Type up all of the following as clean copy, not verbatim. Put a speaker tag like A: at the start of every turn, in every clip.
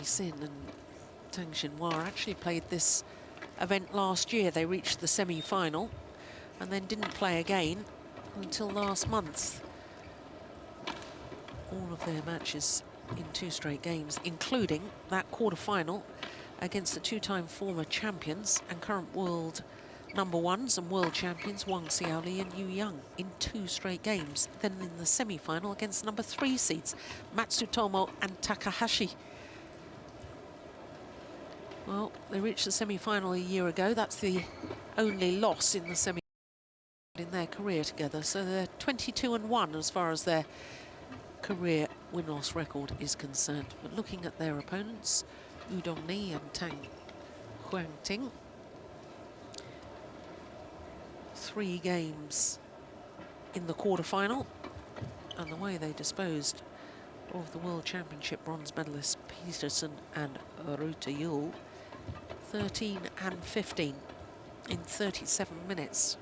A: Sin and Tang Xinhua actually played this event last year. They reached the semi-final and then didn't play again until last month. All of their matches in 2 straight games, including that quarter-final against the 2-time former champions and current world #1s and world champions Wang Xiaoli and Yu Yang in 2 straight games. Then in the semi-final against #3 seeds Matsutomo and Takahashi. Well, they reached the semi-final a year ago. That's the only loss in the semi in their career together. So they're 22-1 as far as their career win-loss record is concerned. But looking at their opponents, Wu Dongni and Tang Huangting, 3 games in the quarter-final, and the way they disposed of the World Championship bronze medalists Peterson and Ruta Yul, 13 and 15 in 37 minutes.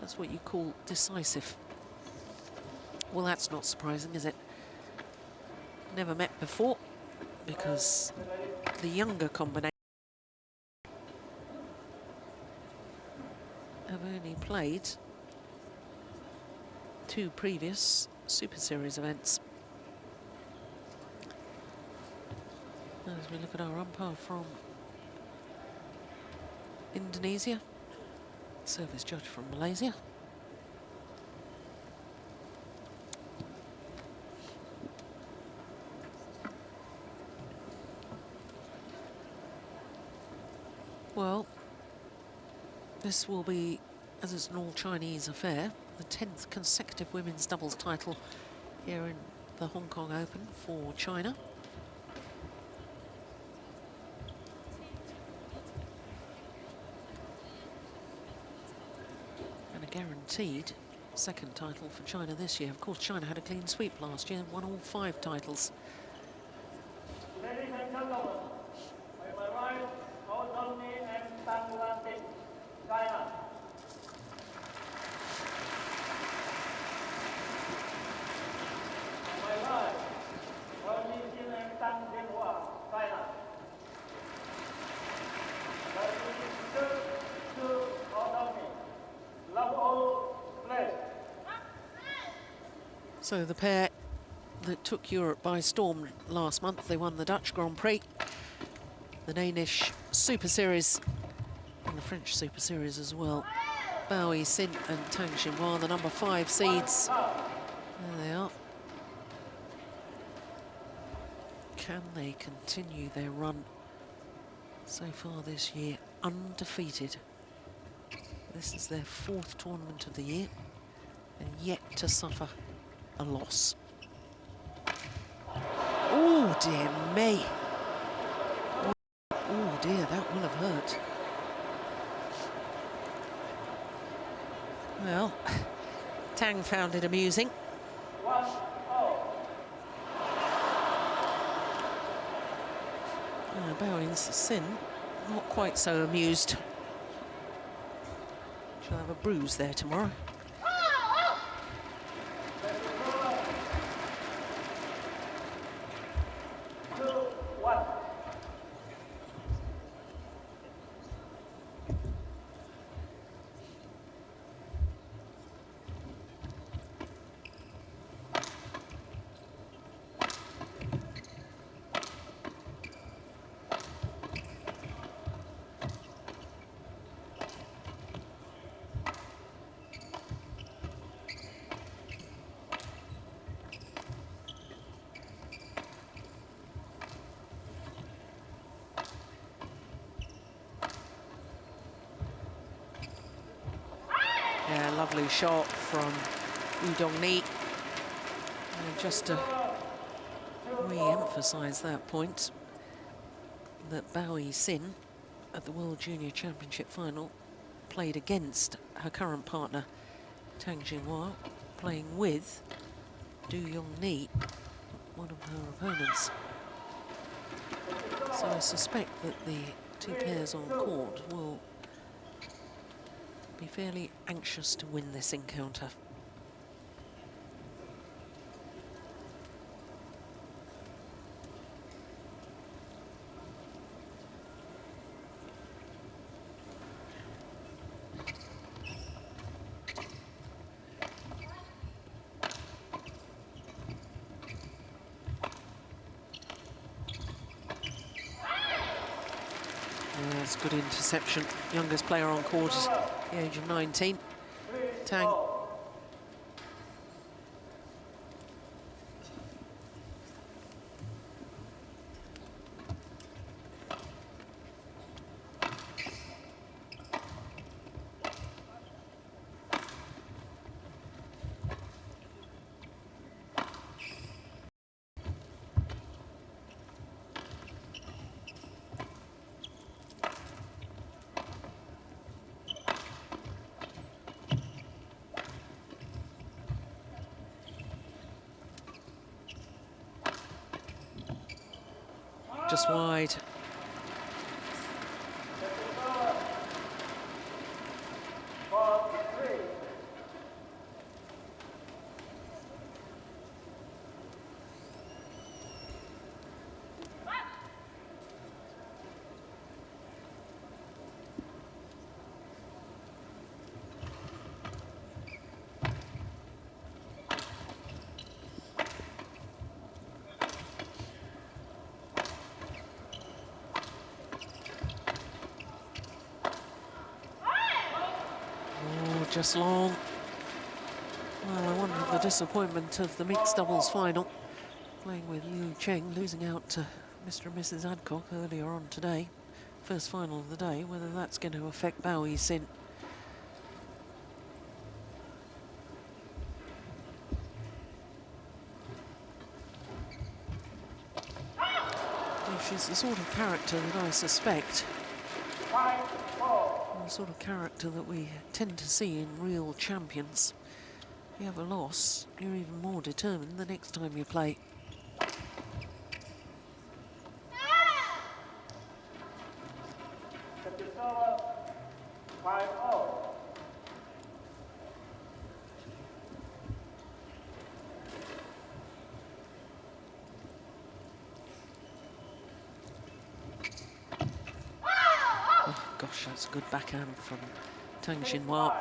A: That's what you call decisive. Well, that's not surprising, is it? Never met before, because the younger combination have only played 2 previous Super Series events. As we look at our umpire from Indonesia, service judge from Malaysia. Well, this will be, as it's an all-Chinese affair, the 10th consecutive women's doubles title here in the Hong Kong Open for China. And a guaranteed 2nd title for China this year. Of course, China had a clean sweep last year and won all 5 titles.
B: Ladies and gentlemen, by my right, Wu Dongni and Tang Huangting, China. By my right, Wu Xin and Tang Xinhua, China. That is 2 Wu Dongni. Love all, play.
A: So the pair that took Europe by storm last month, they won the Dutch Grand Prix, the Danish Super Series, and the French Super Series as well. Bao Sin and Tang Xinhua, the #5 seeds. There they are. Can they continue their run so far this year, undefeated? This is their 4th tournament of the year, and yet to suffer a loss. Oh, dear me. Oh, dear, that will have hurt. Well, Tang found it amusing. Bao Sin, not quite so amused. She'll have a bruise there tomorrow. Yeah, lovely shot from Wu Dongni. And just to re-emphasise that point, that Bao Sin at the World Junior Championship final played against her current partner, Tang Xinhua, playing with Du Yongni, one of her opponents. So I suspect that the 2 pairs on court will be fairly anxious to win this encounter. That's good interception. Youngest player on court at the age of 19. Tang. Just wide. Just long. Well, I wonder if the disappointment of the mixed doubles final, playing with Liu Cheng, losing out to Mr. and Mrs. Adcock earlier on today, first final of the day, whether that's going to affect Bao Yi-sin. Well, she's the sort of character that I suspect, the sort of character that we tend to see in real champions. If you have a loss, you're even more determined the next time you play. Oh gosh, that's a good backhand from Tang Xinhua.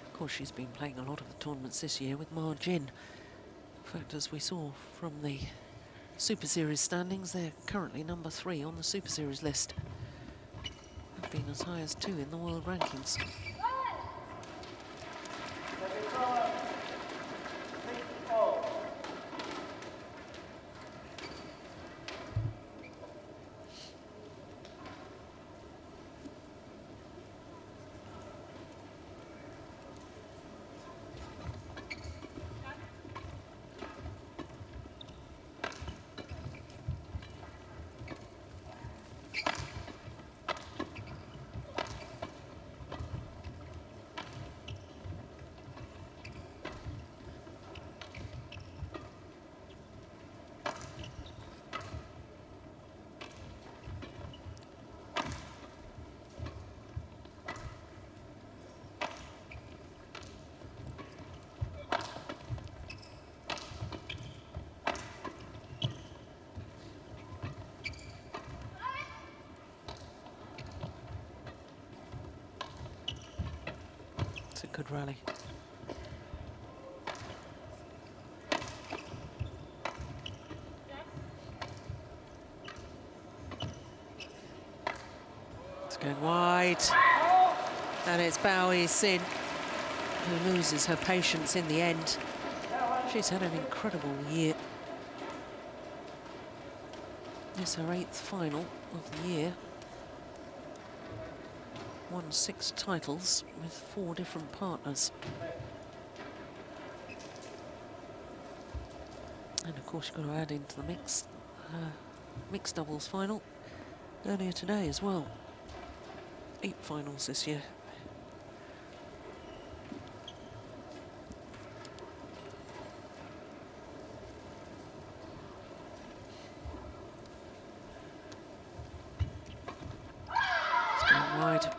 A: Of course, she's been playing a lot of the tournaments this year with Ma Jin. In fact, as we saw from the Super Series standings, they're currently number 3 on the Super Series list. Have been as high as 2 in the world rankings. It's a good rally. It's going wide. And it's Bao Yi-sin who loses her patience in the end. She's had an incredible year. It's her 8th final of the year. Won 6 titles with 4 different partners. And of course you've got to add into the mixed doubles final earlier today as well. 8 finals this year. It's going wide.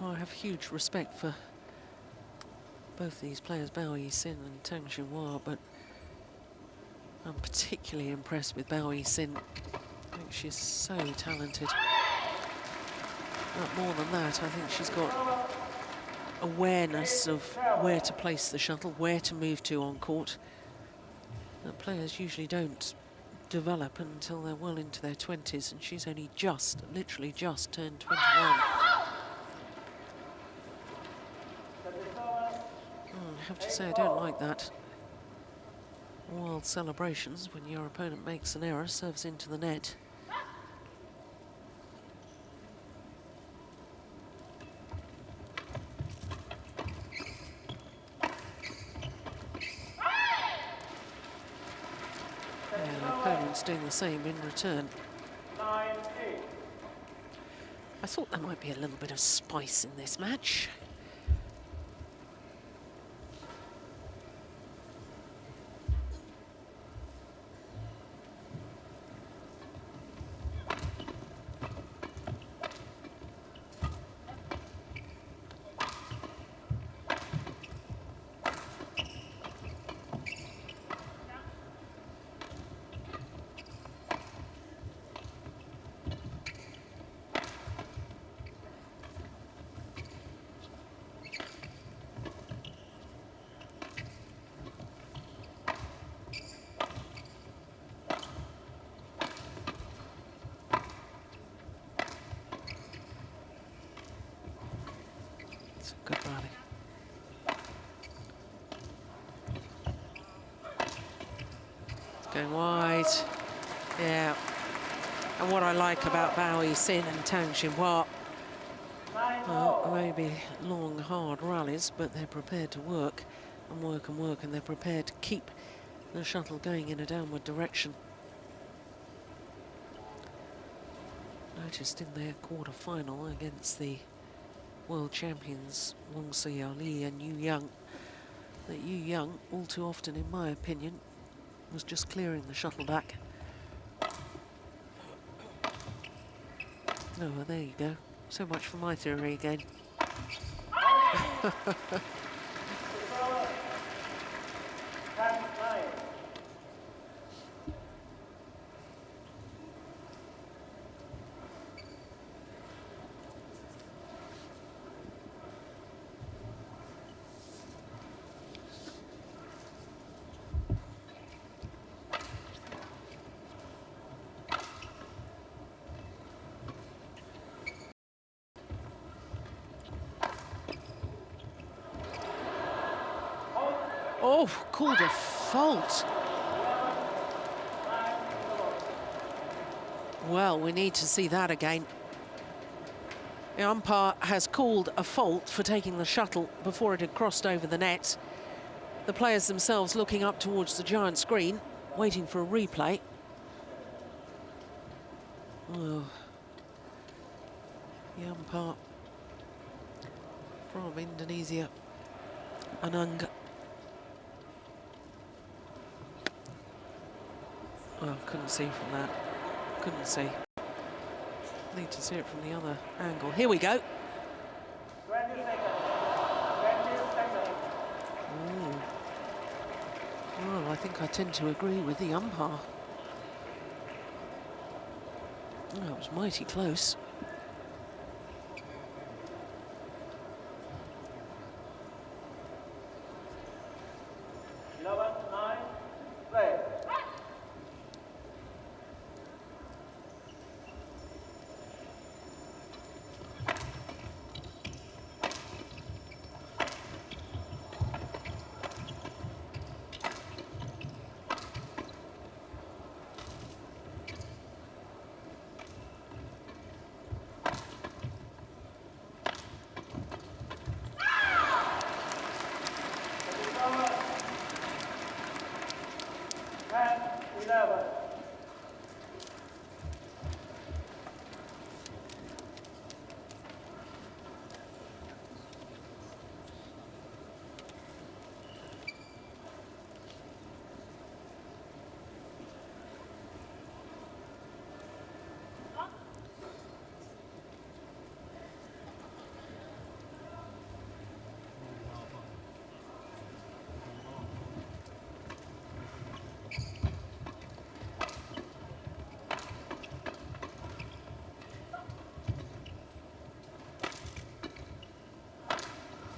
A: I have huge respect for both these players, Bao Yi-sin and Tang Xinhua, but I'm particularly impressed with Bao Yi-sin. I think she's so talented. But more than that, I think she's got awareness of where to place the shuttle, where to move to on court, that players usually don't develop until they're well into their 20s, and she's only just, literally just turned 21. I have to say, I don't like that. Wild celebrations when your opponent makes an error, serves into the net. And the opponent's doing the same in return.
B: 9-8.
A: I thought there might be a little bit of spice in this match. Good rally. It's going wide. Yeah. And what I like about Bao Yi-Sin and Tang Xinhua, well, maybe long, hard rallies, but they're prepared to work and work and work, and they're prepared to keep the shuttle going in a downward direction. Noticed in their quarter-final against the world champions Wang Xiaoli and Yu Yang, that Yu Yang, all too often in my opinion, was just clearing the shuttle back. Oh, well, there you go. So much for my theory again. Oh, called a fault. Well, we need to see that again. The umpire has called a fault for taking the shuttle before it had crossed over the net. The players themselves looking up towards the giant screen, waiting for a replay. Oh. The umpire from Indonesia, Anang. Oh, couldn't see from that. Couldn't see. Need to see it from the other angle. Here we go.
B: 20 seconds. 20 seconds.
A: Ooh. Well, I think I tend to agree with the umpire. Oh, it was mighty close.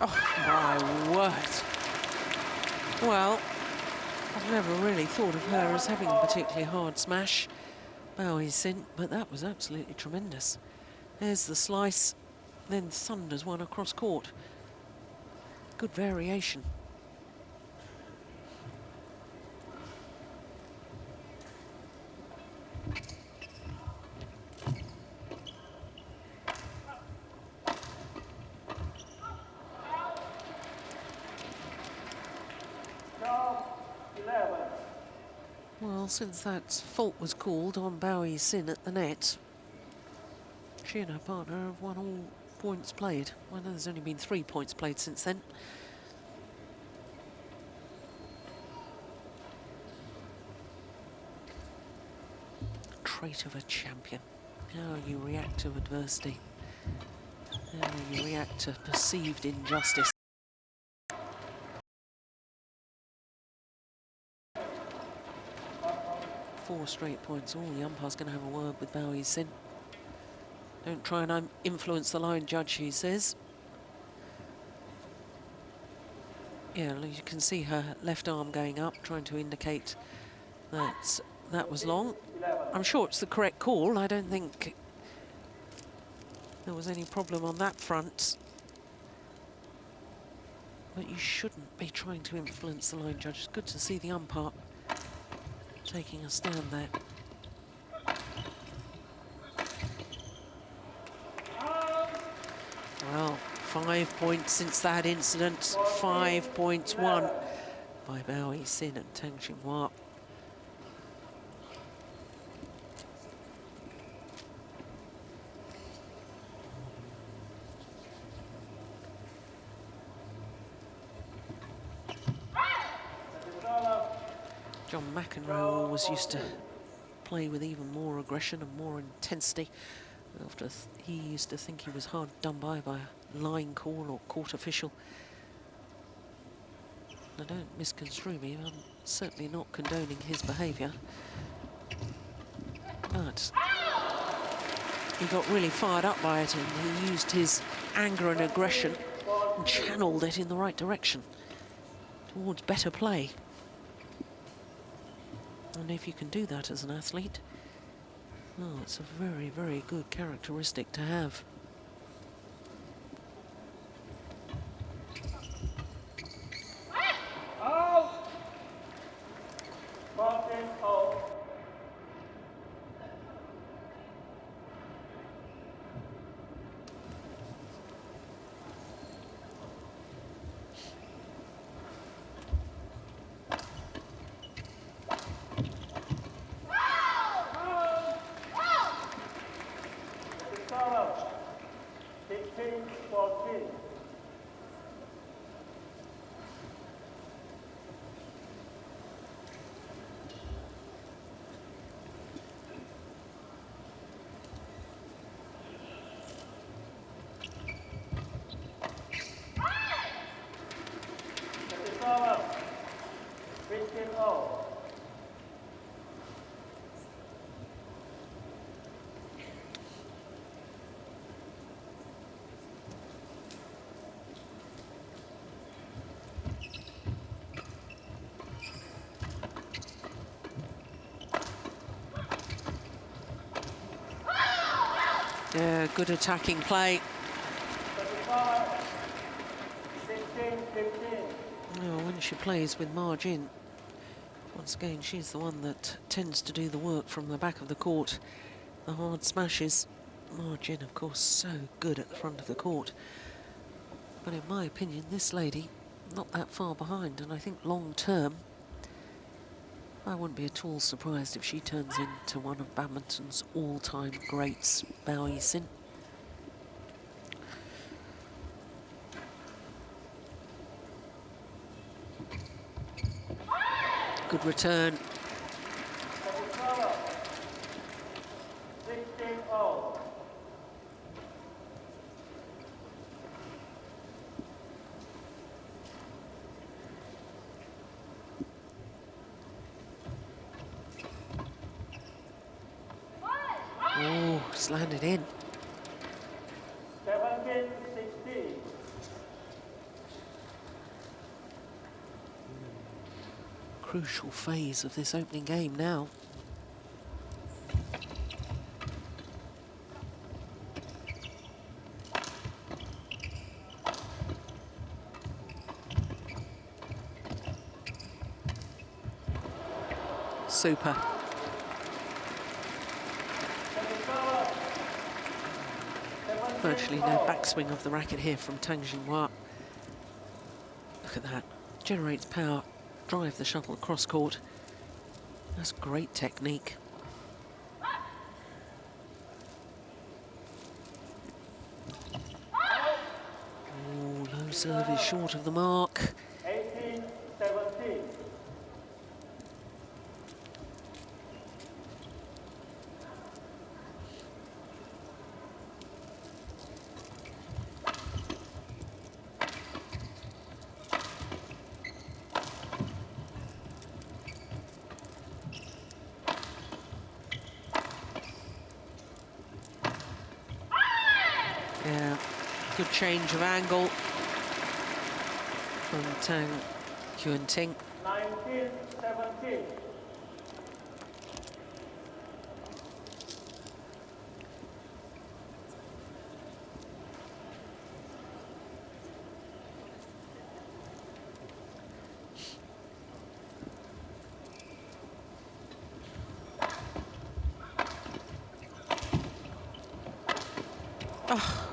A: Oh, my word. Well, I've never really thought of her as having a particularly hard smash, Bao Yixin, but that was absolutely tremendous. There's the slice, then thunders one across court. Good variation. Well, since that fault was called on Bao Yixin at the net, she and her partner have won all points played. Well, there's only been 3 points played since then. Trait of a champion. How you react to adversity. How you react to perceived injustice. 4 straight points. Oh, the umpire's going to have a word with Bao Yixin. Don't try and influence the line judge, he says. Yeah, you can see her left arm going up, trying to indicate that that was long. I'm sure it's the correct call. I don't think there was any problem on that front. But you shouldn't be trying to influence the line judge. It's good to see the umpire taking a stand there. Well, 5 points since that incident. 5 points won by Bao Yixin and Tang Xinghua. John McEnroe always used to play with even more aggression and more intensity. After he used to think he was hard done by a line call or court official. Now, don't misconstrue me, I'm certainly not condoning his behaviour. But he got really fired up by it, and he used his anger and aggression and channeled it in the right direction towards better play. And if you can do that as an athlete, well, it's a very, very good characteristic to have. Yeah, good attacking play.
B: 16-15.
A: When she plays with Ma Jin, once again, she's the one that tends to do the work from the back of the court. The hard smashes. Ma Jin, of course, so good at the front of the court. But in my opinion, this lady, not that far behind, and I think long term, I wouldn't be at all surprised if she turns into one of badminton's all-time greats, Bao Yixin. Good return.
B: 16-0.
A: Oh, it's landed in.
B: 17-16.
A: crucial phase of this opening game now. Super. Virtually no backswing of the racket here from Tang Xinghua. Look at that. Generates power, drive the shuttle across court. That's great technique. Oh, low serve is short of the mark.
B: 18-17.
A: Yeah, good change of angle from Tang Yuanting.
B: 19-17.
A: Oh,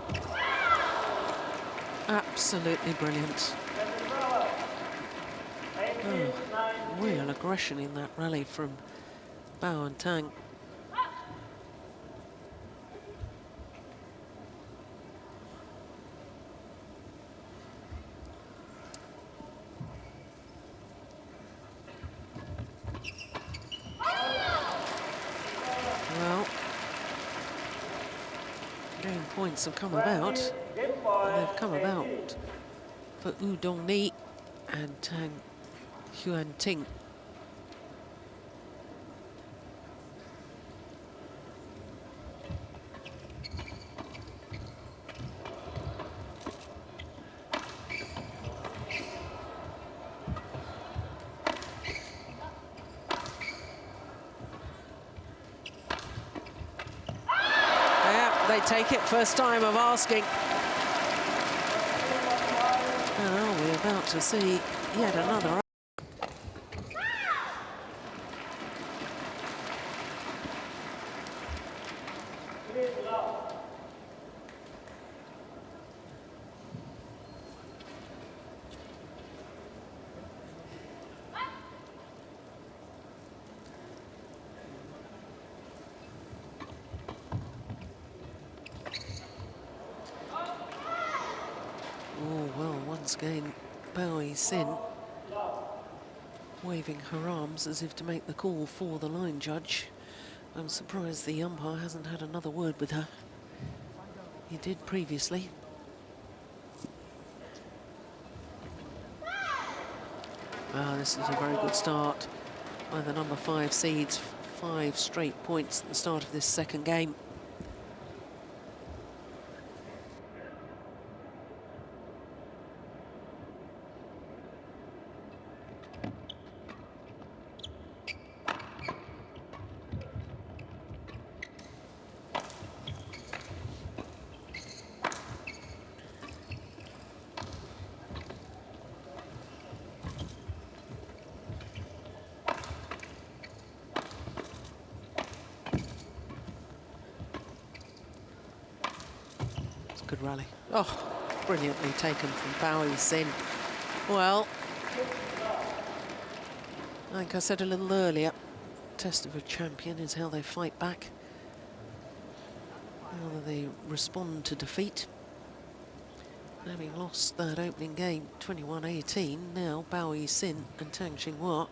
A: absolutely brilliant. Oh, real aggression in that rally from Bao and Tang. Well, game points have come about. And they've come about for Wu Dongni and Tang Yuanting. They take it, first time of asking. Now we're about to see yet another. Oh, well, once again, Bao Yixin waving her arms as if to make the call for the line judge. I'm surprised the umpire hasn't had another word with her. He did previously. This is a very good start by the number 5 seeds. 5 straight points at the start of this second game. Good rally. Oh, brilliantly taken from Bao Yixin. Well, like I said a little earlier, test of a champion is how they fight back, how they respond to defeat. Having lost that opening game 21-18, now Bao Yixin and Tang Xinghua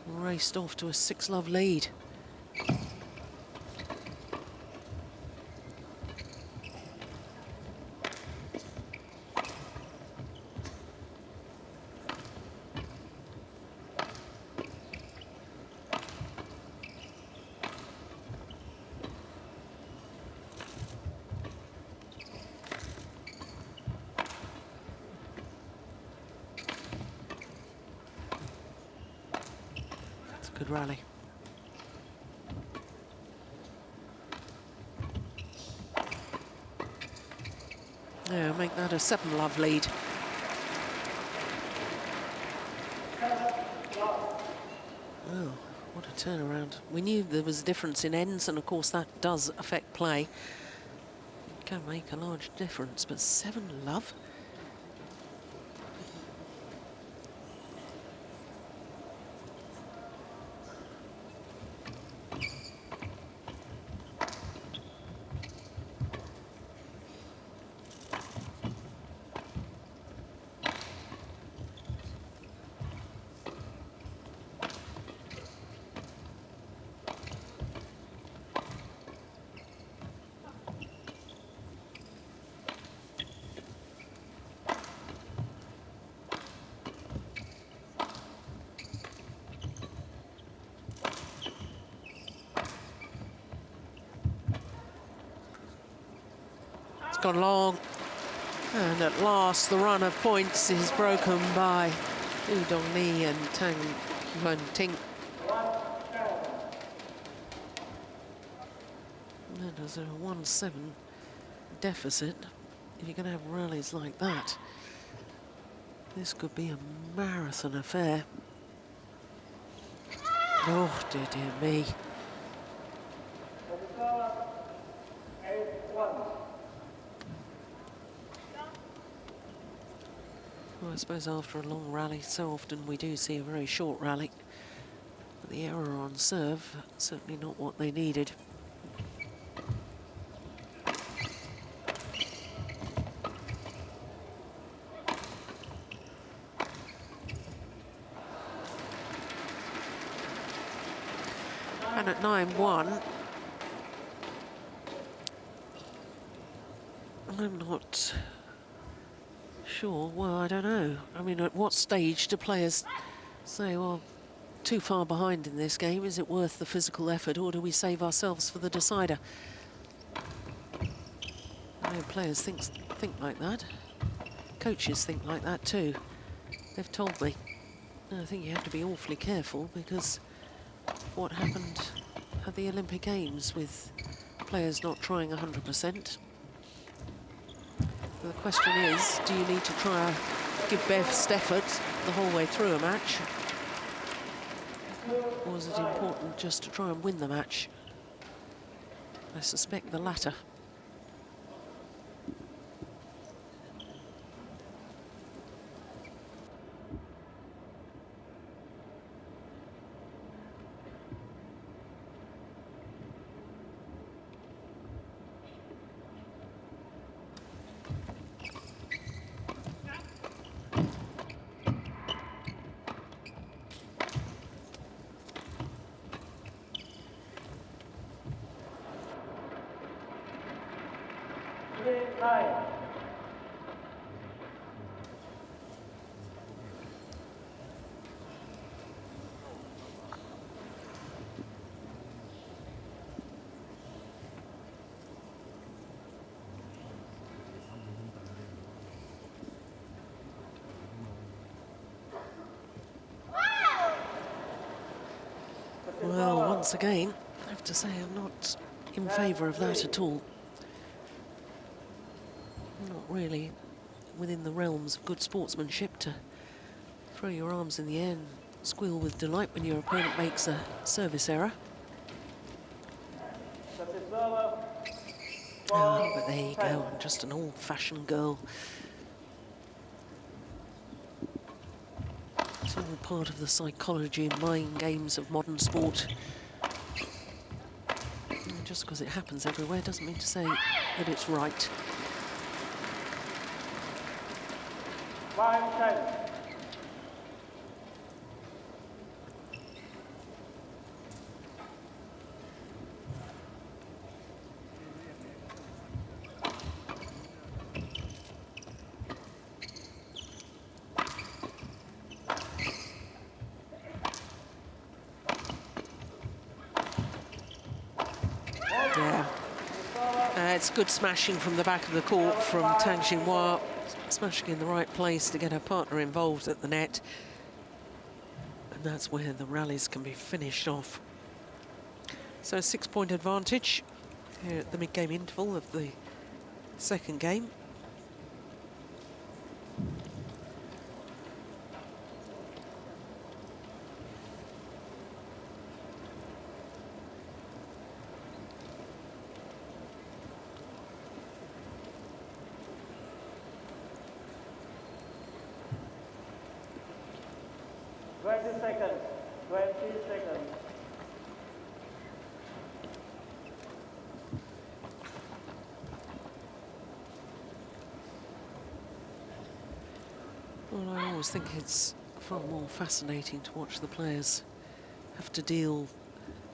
A: raced off to a 6-love lead. good rally. Yeah, make that a 7-love lead. Oh, what a turnaround. We knew there was a difference in ends, and of course that does affect play. It can make a large difference, but 7-love? Gone long, and at last the run of points is broken by Yu Dongni and Tang Yuan-ting. And there's a 1-7 deficit. If you're going to have rallies like that, this could be a marathon affair. Oh, dear, dear me. Well, I suppose after a long rally, so often we do see a very short rally. But the error on serve, certainly not what they needed. And at 9-1, I'm not sure. Well, I don't know. I mean, at what stage do players say, well, too far behind in this game, is it worth the physical effort, or do we save ourselves for the decider? I know players think like that. Coaches think like that too. They've told me. And I think you have to be awfully careful, because what happened at the Olympic Games with players not trying 100%. The question is, do you need to try and give best effort the whole way through a match? Or is it important just to try and win the match? I suspect the latter. Well, once again, I have to say I'm not in favour of that at all. Not really within the realms of good sportsmanship to throw your arms in the air and squeal with delight when your opponent makes a service error. Oh, but there you go, I'm just an old-fashioned girl. It's all part of the psychology and mind games of modern sport. And just because it happens everywhere doesn't mean to say that it's right.
B: 5-10.
A: It's good smashing from the back of the court from Tang Xinhua, smashing in the right place to get her partner involved at the net. And that's where the rallies can be finished off. So a 6-point advantage here at the mid-game interval of the second game.
B: Seconds. 20 seconds.
A: Well, I always think it's far more fascinating to watch the players have to deal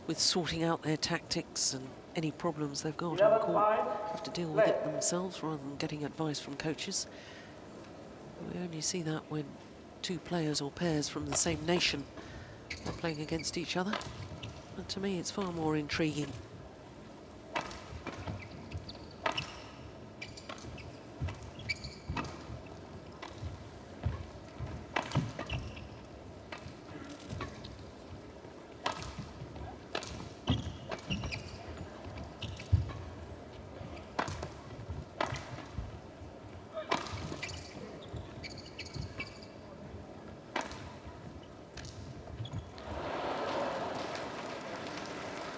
A: with sorting out their tactics and any problems they've got on court. Have to deal with it themselves rather than getting advice from coaches. We only see that when two players or pairs from the same nation are playing against each other. And to me, it's far more intriguing.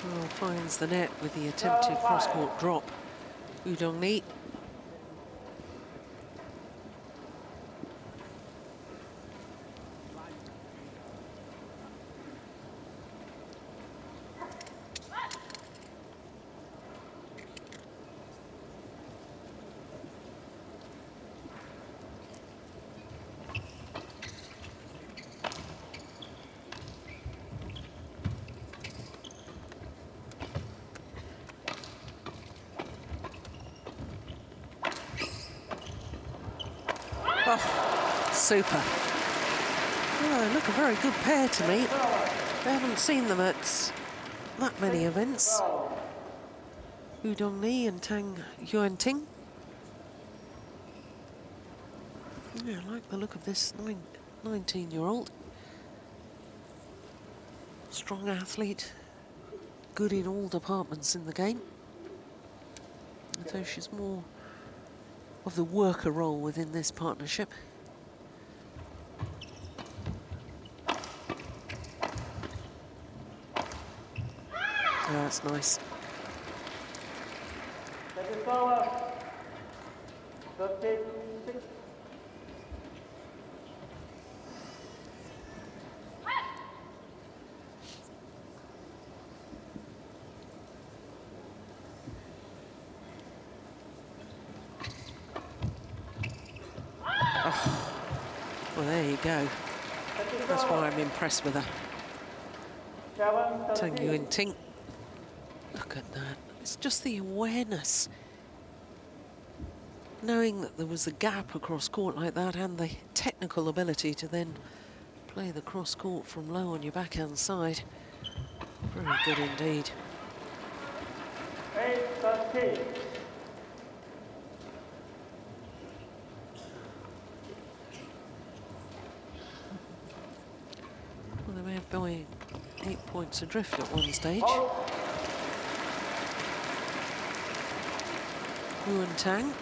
A: Well, finds the net with the attempted cross-court drop. Woo Dong-lee. Oh, super. Well, they look a very good pair to me. I haven't seen them at that many events. Woo Dong-lee and Tang Yuan-ting. Yeah, I like the look of this 19-year-old. Strong athlete, good in all departments in the game. So she's more of the worker role within this partnership. Oh, that's nice.
B: 36.
A: Well, there you go. That's why I'm impressed with her. Tang Yuan-ting. Look at that. It's just the awareness. Knowing that there was a gap across court like that and the technical ability to then play the cross court from low on your backhand side. Very good indeed.
B: 8-13.
A: Well, they may have been 8 points adrift at one stage. Wu and Tang.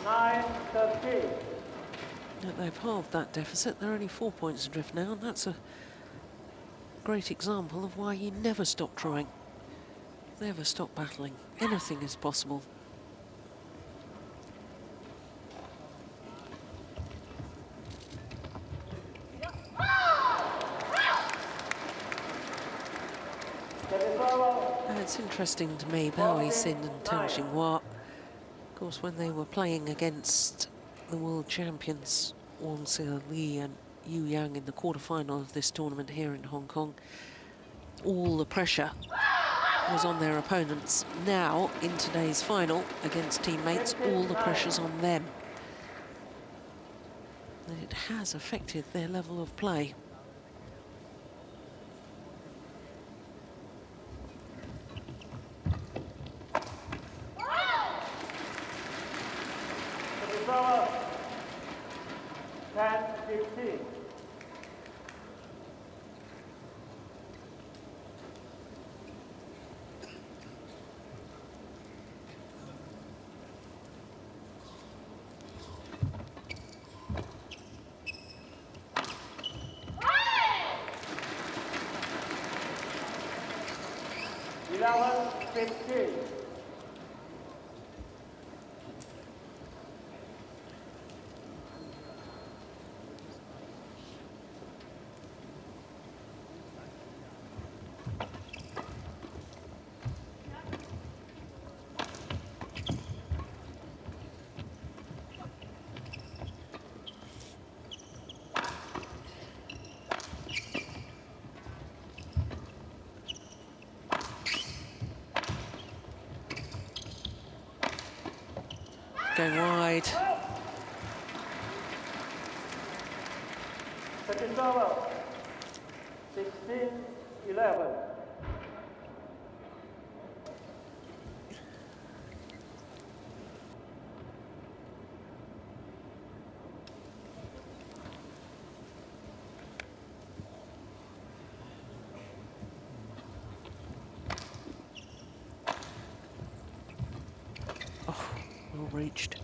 B: 9-13.
A: They've halved that deficit. They're only 4 points adrift now, and that's a great example of why you never stop trying. Never stop battling. Anything is possible. It's interesting to me, Bao Yixin and Tang Xinghua. Of course, when they were playing against the world champions, Wang Li and Yu Yang in the quarterfinal of this tournament here in Hong Kong, all the pressure was on their opponents. Now, in today's final against teammates, all the pressure's on them. And it has affected their level of play.
B: 15.
A: Going wide.
B: Second over. 16-11.
A: Oh, well reached.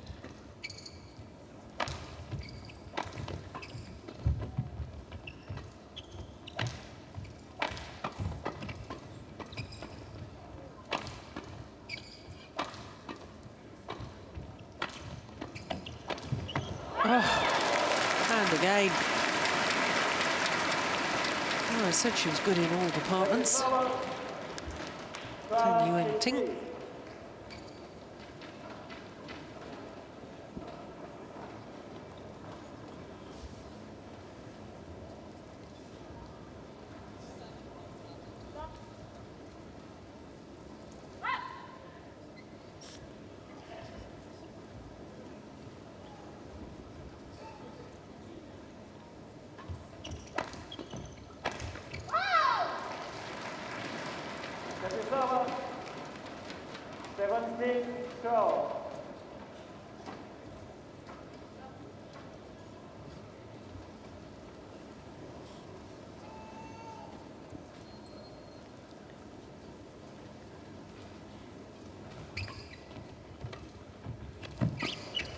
A: Oh, and again. Oh, I said she was good in all departments. Tang Yuan Ting.
B: Second over. 17-12.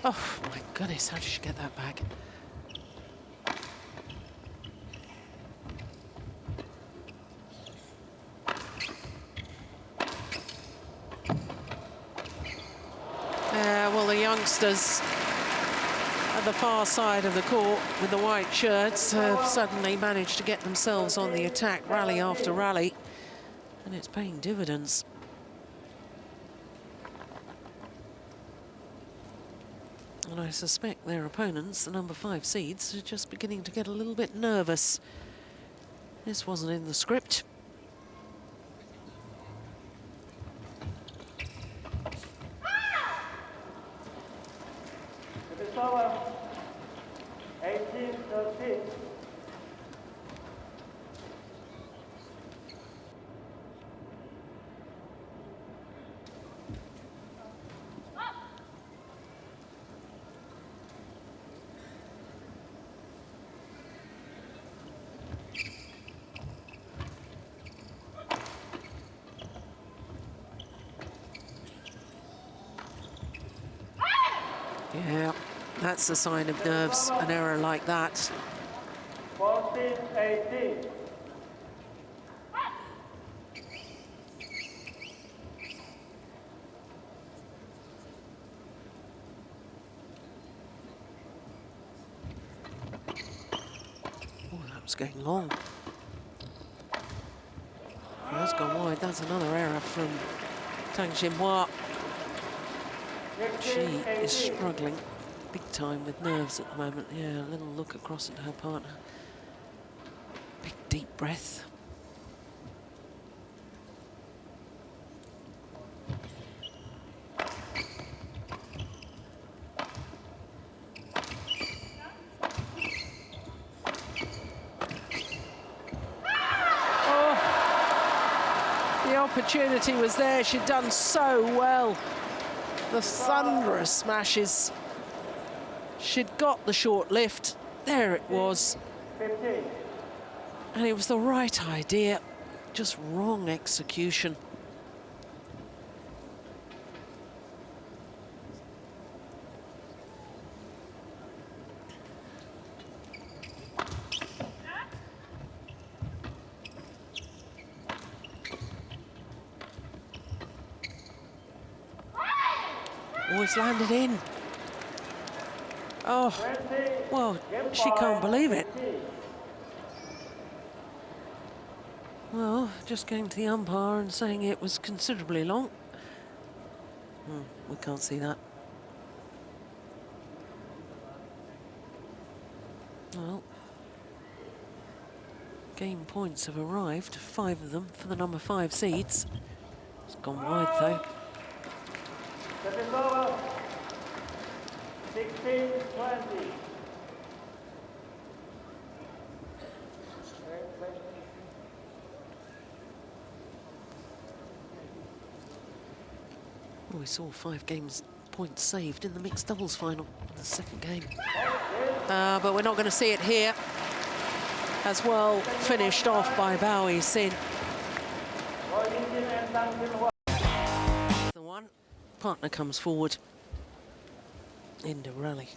A: Oh, my goodness, how did she get that back? Well, the youngsters at the far side of the court with the white shirts have suddenly managed to get themselves on the attack, rally after rally, and it's paying dividends. And I suspect their opponents, the number 5 seeds, are just beginning to get a little bit nervous. This wasn't in the script.
B: Second over. 18-13.
A: Yeah, that's a sign of nerves, an error like that.
B: 14-18.
A: Oh, that was going long. Oh, that's gone wide. That's another error from Tang Xinhua. She is struggling big time with nerves at the moment. Yeah, a little look across at her partner. Big deep breath. The opportunity was there. She'd done so well. The thunderous smashes. She'd got the short lift. There it was.
B: 15.
A: And it was the right idea, just wrong execution. it's landed in. Oh,
B: 20,
A: well,
B: game
A: she can't
B: point,
A: believe it.
B: 50.
A: Well, just going to the umpire and saying it was considerably long. We can't see that. Well, game points have arrived, 5 of them for the number 5 seeds. It's gone wide though.
B: Set is over. 16-20.
A: Well, we saw 5 games points saved in the mixed doubles final, the second game. But we're not going to see it here. As well finished off by Bao Yi-sin. The one partner comes forward. Into rally.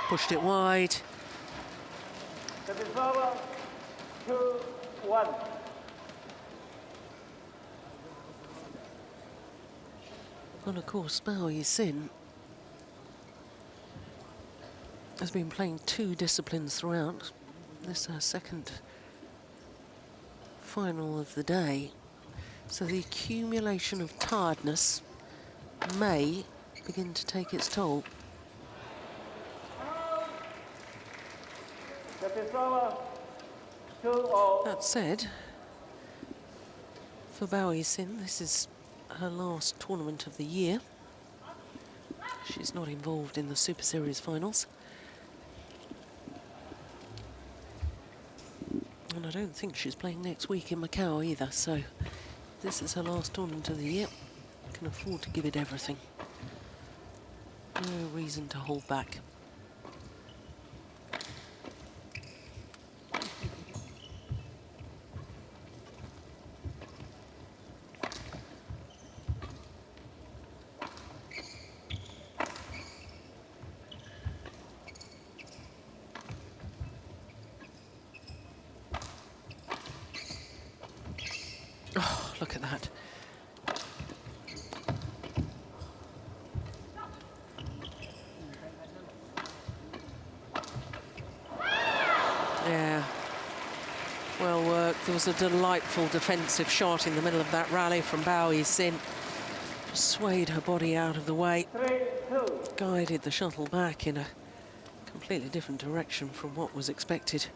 A: Pushed it wide.
B: Set is over. 2-1.
A: Well, of course, Bao Yi-sin has been playing 2 disciplines throughout. This is her second final of the day. So the accumulation of tiredness may begin to take its toll.
B: Set is over. 2-0.
A: That said, for Bao Yi-sin, this is her last tournament of the year. She's not involved in the Super Series finals. And I don't think she's playing next week in Macau either, so this is her last tournament of the year. Can afford to give it everything. No reason to hold back. Oh, look at that. Yeah. Well worked. There was a delightful defensive shot in the middle of that rally from Bao Yi-sin. Swayed her body out of the way.
B: 3-2.
A: Guided the shuttle back in a completely different direction from what was expected.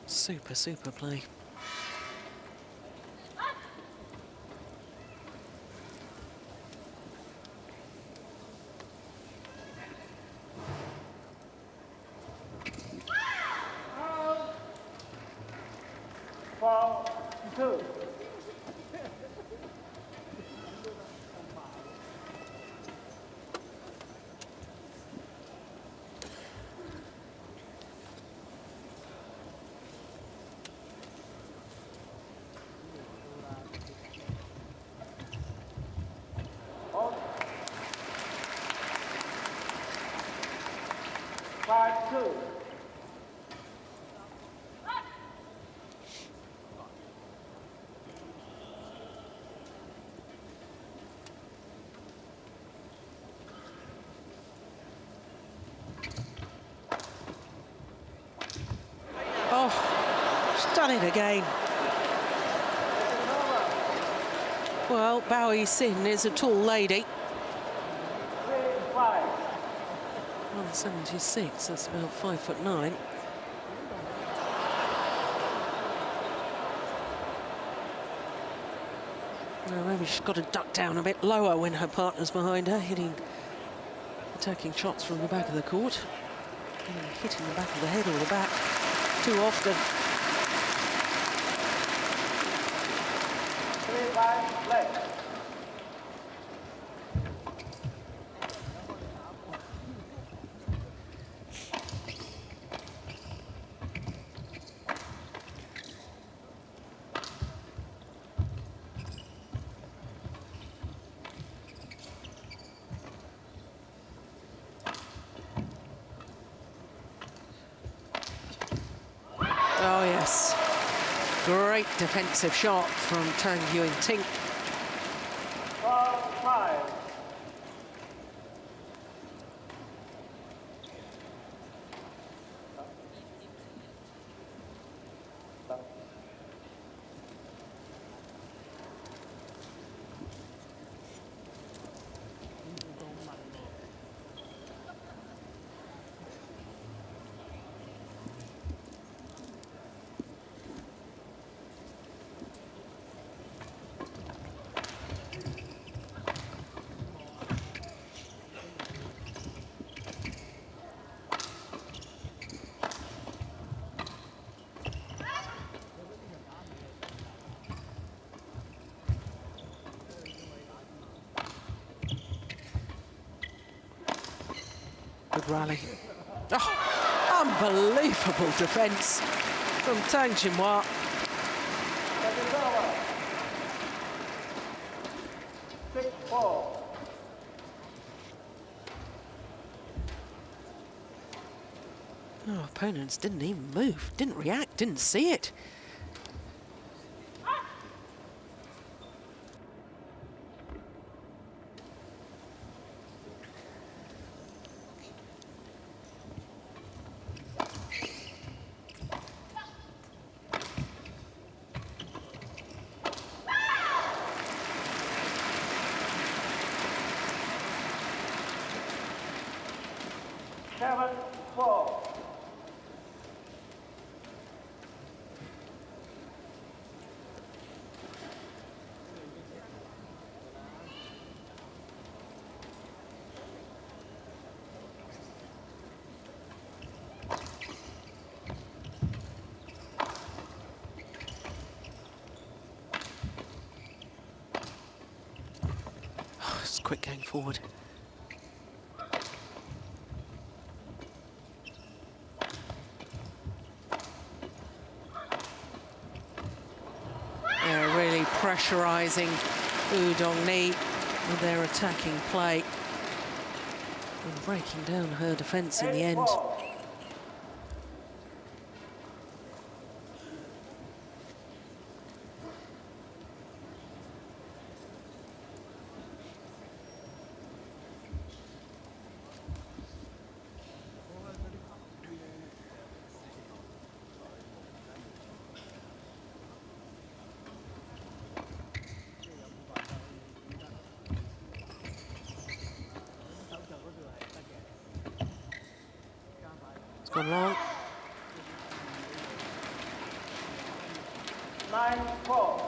A: Super, super play.
B: Four, 2. Out. 5-2.
A: Oh, she's done it again. Well, Bao Yi-sin is a tall lady.
B: 3-5.
A: 176, that's about 5'9". Now maybe she's got to duck down a bit lower when her partner's behind her, attacking shots from the back of the court. Hitting the back of the head or the back too often.
B: 3-5 left.
A: great defensive shot from Tang Yuan Ting.
B: 12-5.
A: Good rally. Oh, unbelievable defence from Tang Jinhua.
B: That is over. 6-4.
A: Oh, opponents didn't even move, didn't react, didn't see it.
B: Seven, 4.
A: Oh, it's quick going forward. They're really pressurising Wu Dongni with their attacking play and breaking down her defence in the end.
B: 8-4.
A: It's gone long.
B: 9-4.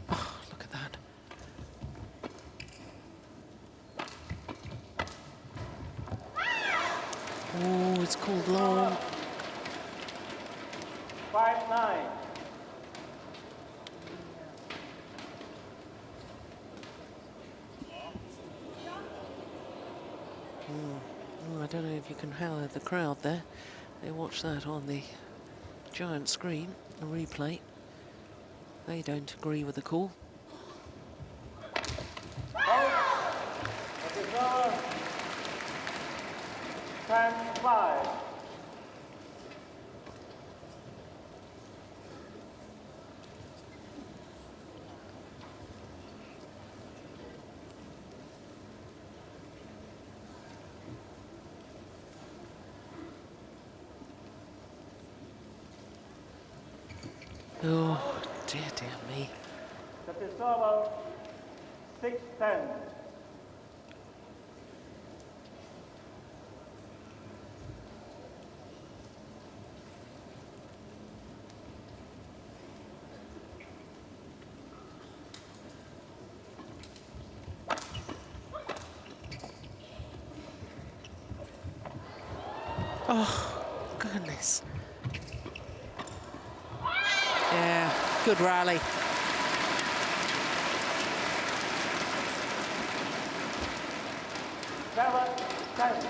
A: Oh, look at that. Oh, it's called long.
B: 5-9.
A: Oh, I don't know if you can hear the crowd there. They watch that on the giant screen, the replay. They don't agree with the call.
B: That is over. 10-5.
A: Oh, dear me.
B: That is over. 6-10.
A: Oh, goodness. Yeah, good rally.
B: 7-10.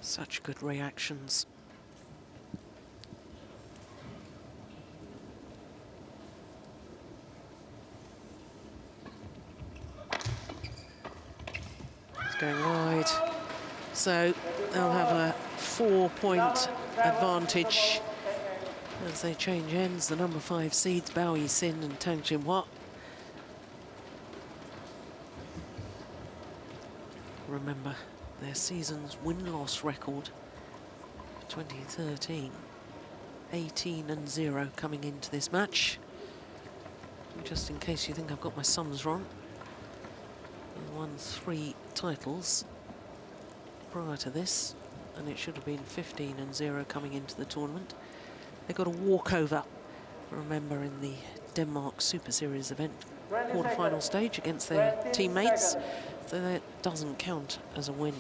A: Such good reactions. It's going wide. So they'll have a 4-point advantage as they change ends. The number 5 seeds, Bao Yixin and Tang Jinhua. Remember their season's win-loss record for 2013. 18-0 coming into this match. Just in case you think I've got my sums wrong. They won 3 titles prior to this, and it should have been 15-0 coming into the tournament. They got a walkover, remember, in the Denmark Super Series event quarter-final stage against their teammates, so that doesn't count as a win.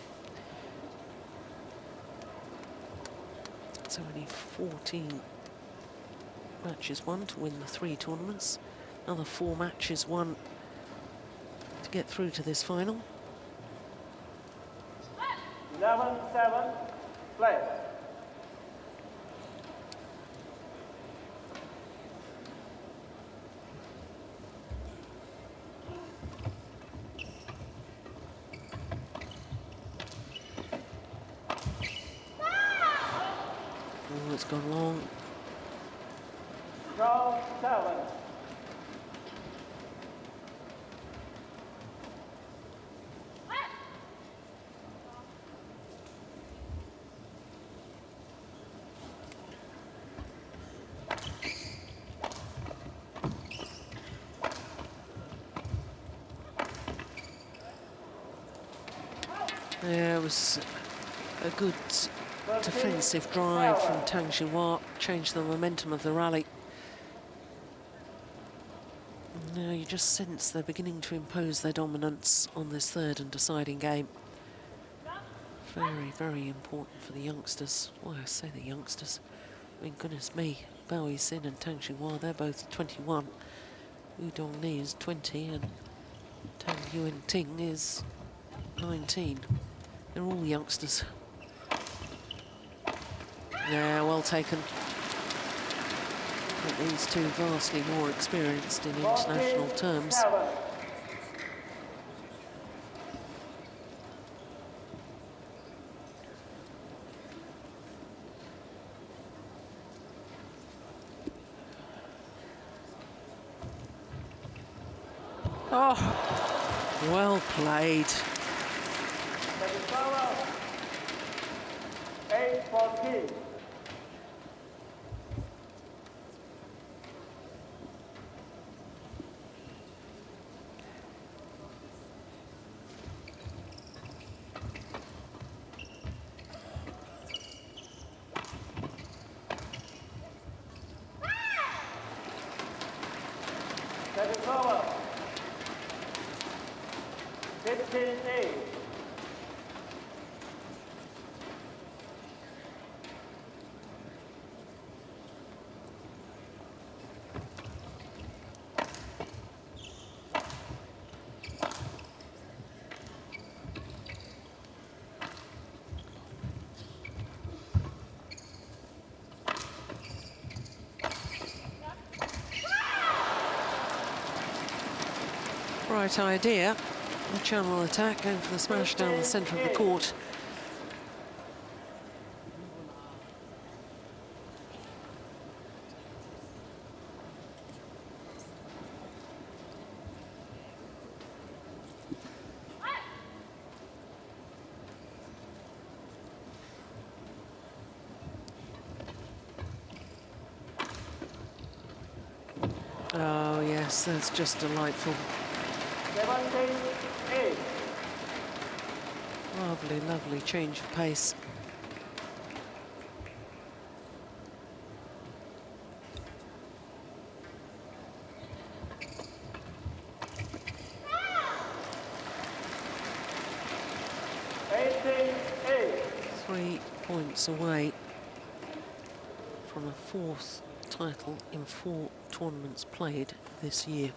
A: So only 14 matches won to win the 3 tournaments. Another 4 matches won to get through to this final.
B: 11-7, play.
A: Oh, it's gone long.
B: Draw 7.
A: Yeah, it was a good defensive drive from Tang Jinhua, changed the momentum of the rally. Now you just sense they're beginning to impose their dominance on this 3rd and deciding game. Very, very important for the youngsters. Why I say the youngsters, I mean, goodness me, Bao Yixin and Tang Jinhua, they're both 21. Wu Dongni is 20 and Tang Yuanting is 19. They're all youngsters. Yeah, well taken. But these two vastly more experienced in international terms. Oh, well played.
B: 8-14. Second over. 15-8.
A: Right idea. The channel attack, going for the smash down the centre of the court. Oh yes, that's just delightful.
B: 17-8.
A: Lovely, lovely change of pace. 3 points away from a 4th title in 4 tournaments played this year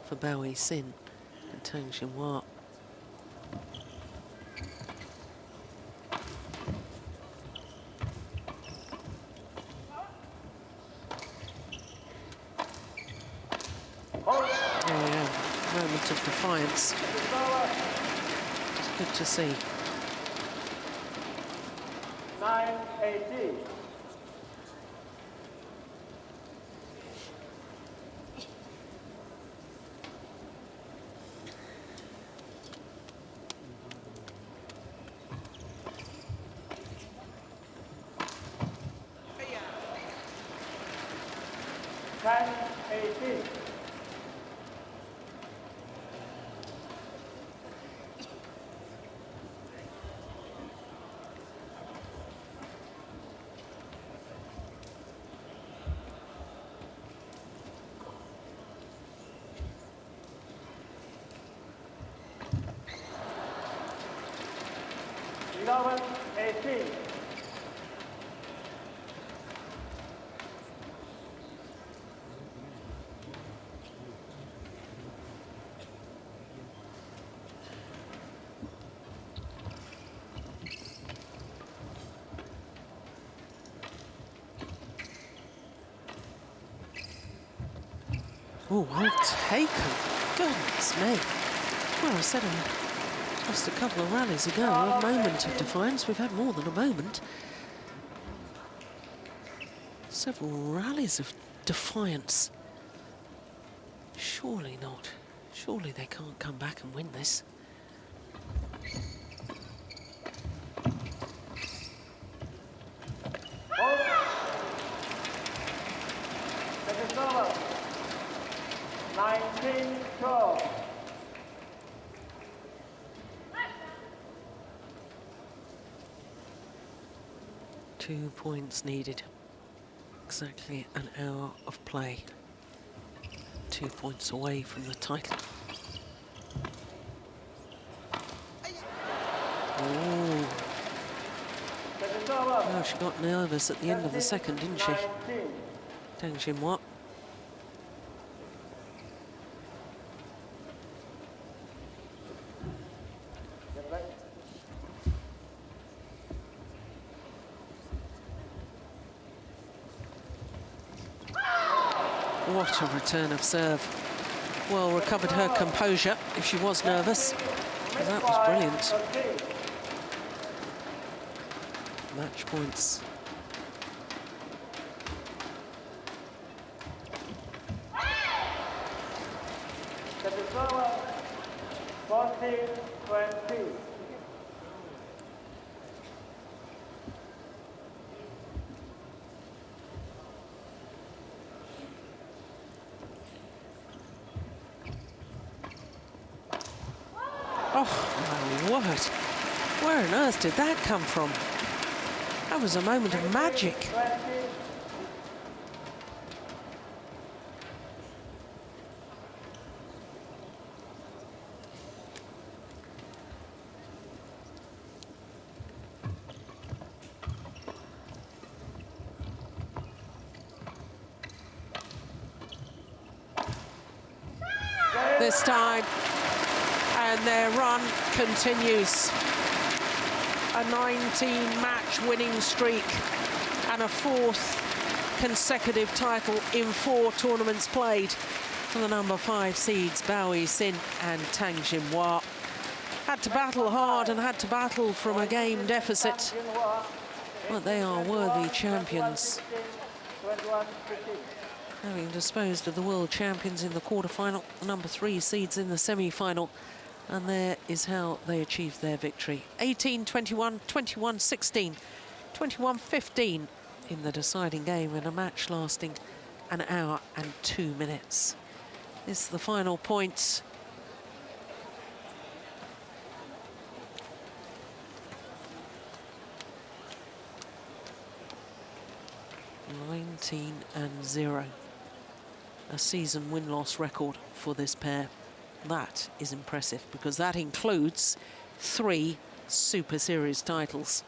A: for Bao Yixin and Tang Xinhua. Yeah, moment of defiance. It's good to see.
B: 9-18.
A: Oh, well taken. Goodness me. Well, I said just a couple of rallies ago, a moment of defiance. We've had more than a moment. Several rallies of defiance. Surely not. Surely they can't come back and win this.
B: Second 19-12.
A: Two points needed. Exactly an hour of play. 2 points away from the title. Oh. Oh, she got nervous at the end of the second, didn't she? Tang Xinhua. What a return of serve. Well, recovered her composure if she was nervous. That was brilliant. Match points.
B: Service 14-20.
A: Oh, my word. Where on earth did that come from? That was a moment of magic. This time, and their run continues. A 19-match winning streak and a 4th consecutive title in 4 tournaments played for the number 5 seeds, Bao Yixin and Tang Xinhua. Had to battle hard and had to battle from a game deficit, but they are worthy champions. Having disposed of the world champions in the quarter-final, the number 3 seeds in the semi-final, and there is how they achieved their victory. 18-21, 21-16, 21-15 in the deciding game in a match lasting an hour and 2 minutes. This is the final point. (19-0). A season win-loss record for this pair. That is impressive because that includes 3 Super Series titles.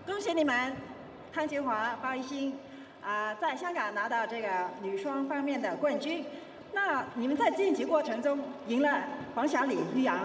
C: 恭喜你们，汤清华、包一鑫在香港拿到这个女双方面的冠军。那你们在晋级过程中赢了黄小李、于洋，